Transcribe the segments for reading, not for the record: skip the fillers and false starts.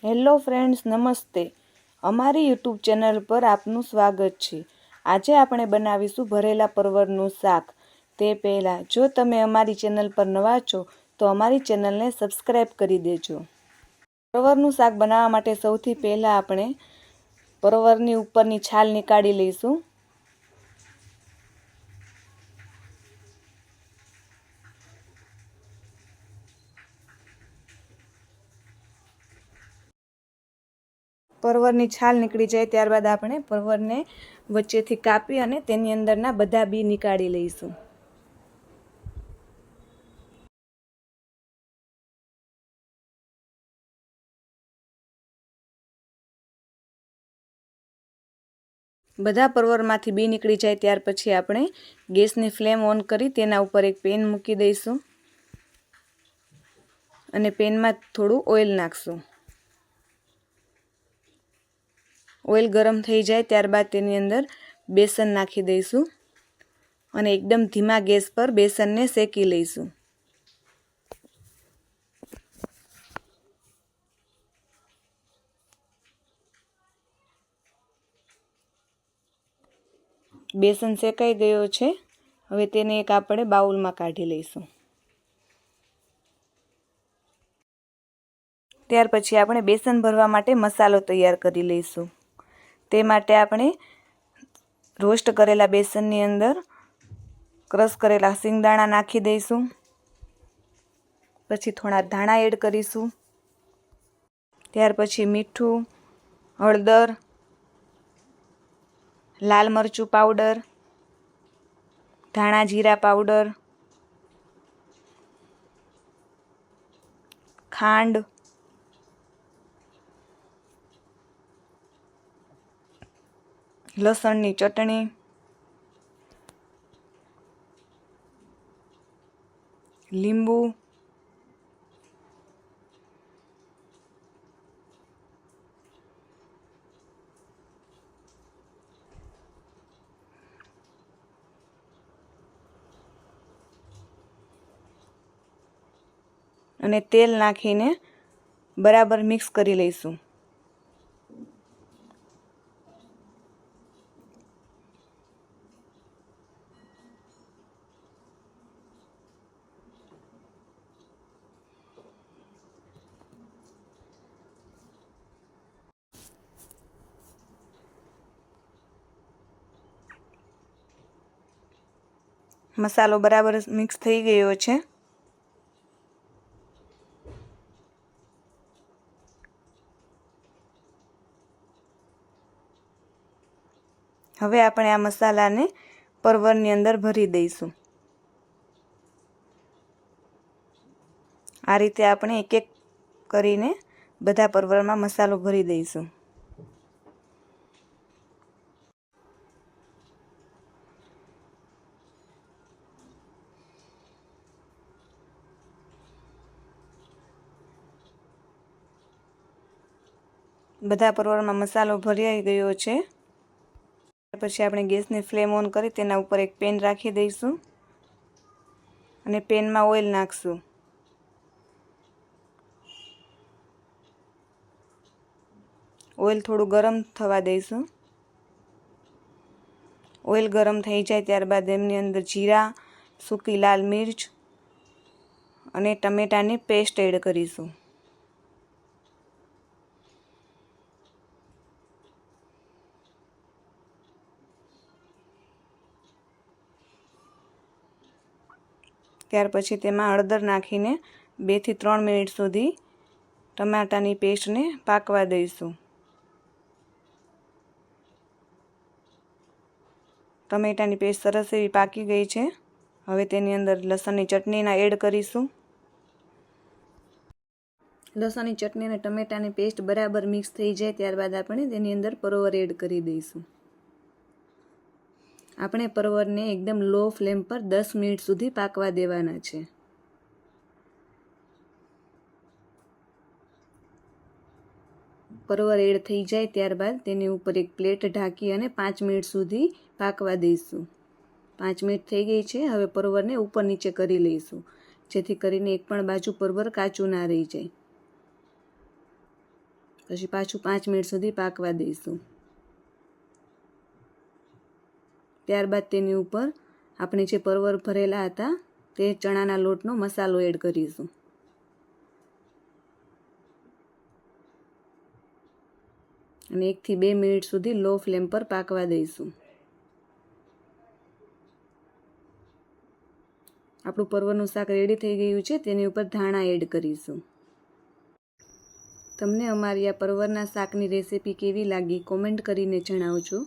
Hello friends, નમસ્તે. અમારી YouTube channel પર આપનું સ્વાગત છે. આજે આપણે બનાવીશું ભરેલા પરવળનું શાક. તે પહેલાં જો તમે અમારી ચેનલ પર નવા છો તો અમારી ચેનલને સબસ્ક્રાઈબ કરી દેજો. પરવળનું શાક બનાવવા માટે સૌથી પહેલાં આપણે પરવળની ઉપરની છાલ નીકાળી લઈશું. પરવળની છાલ નીકળી જાય ત્યારબાદ આપણે પરવળને વચ્ચેથી કાપી અને તેની અંદરના બધા બી નીકાળી લઈશું. બધા પરવળમાંથી બી નીકળી જાય ત્યાર પછી આપણે ગેસની ફ્લેમ ઓન કરી તેના ઉપર એક પેન મૂકી દઈશું અને પેનમાં થોડું ઓઇલ નાખશું. ઓઇલ ગરમ થઈ જાય ત્યારબાદ તેની અંદર બેસન નાખી દઈશું અને એકદમ ધીમા ગેસ પર બેસનને શેકી લઈશું. બેસન શેકાઈ ગયો છે. હવે તેને એક આપણે બાઉલમાં કાઢી લઈશું. ત્યાર પછી આપણે બેસન ભરવા માટે મસાલો તૈયાર કરી લઈશું. તે માટે આપણે રોસ્ટ કરેલા બેસનની અંદર ક્રશ કરેલા સિંગદાણા નાખી દઈશું. પછી થોડા ધાણા એડ કરીશું. ત્યાર પછી મીઠું, હળદર, લાલ મરચું પાવડર, ધાણા જીરા પાવડર, ખાંડ, લસણની ચટણી, લીંબુ, અને તેલ નાખીને બરાબર મિક્સ કરી લઈશું. મસાલો બરાબર મિક્સ થઈ ગયો છે. હવે આપણે આ મસાલાને પરવળની અંદર ભરી દઈશું. આ રીતે આપણે એક એક કરીને બધા પરવળમાં મસાલો ભરી દઈશું. બધા પરવળમાં મસાલો ભરાઈ ગયો છે. પછી આપણે ગેસની ફ્લેમ ઓન કરી તેના ઉપર એક પેન રાખી દઈશું અને પેનમાં ઓઇલ નાખશું. ઓઇલ થોડું ગરમ થવા દઈશું. ઓઇલ ગરમ થઈ જાય ત્યારબાદ એમની અંદર જીરા, સૂકી લાલ મિર્ચ અને ટમેટાની પેસ્ટ એડ કરીશું. ત્યાર પછી તેમાં હળદર નાખીને 2 થી 3 મિનિટ સુધી ટમાટાની પેસ્ટને પાકવા દઈશું. ટમેટાની પેસ્ટ સરસ એવી પાકી ગઈ છે. હવે તેની અંદર લસણની ચટણીના એડ કરીશું. લસણની ચટણી અને ટમેટાની પેસ્ટ બરાબર મિક્સ થઈ જાય ત્યારબાદ આપણે તેની અંદર પરવળ એડ કરી દઈશું. આપણે પરવળને એકદમ લો ફ્લેમ પર 10 મિનિટ સુધી પાકવા દેવાના છે. પરવળ એડ થઈ જાય ત્યારબાદ તેની ઉપર એક પ્લેટ ઢાંકી અને 5 મિનિટ સુધી પાકવા દઈશું. 5 મિનિટ થઈ ગઈ છે. હવે પરવળને ઉપર નીચે કરી લઈશું જેથી કરીને એક પણ બાજુ પરવળ કાચું ના રહી જાય. પછી પાછું 5 મિનિટ સુધી પાકવા દઈશું. ત્યારબાદ તેની ઉપર આપણે જે પરવર ભરેલા હતા તે ચણાના લોટનો મસાલો એડ કરીશું. અને 1 થી 2 મિનિટ સુધી લો ફ્લેમ પર પાકવા દઈશું. આપણું પરવરનું શાક રેડી થઈ ગયું છે. તેની ઉપર ધાણા એડ કરીશું. તમને અમારી આ પરવરના શાકની રેસીપી કેવી લાગી કોમેન્ટ કરીને જણાવજો.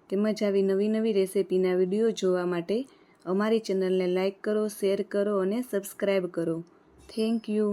તેમજ આવી નવી રેસીપીના વિડીયો જોવા માટે અમારી ચેનલને લાઈક કરો, શેર કરો અને સબસ્ક્રાઈબ કરો. Thank you.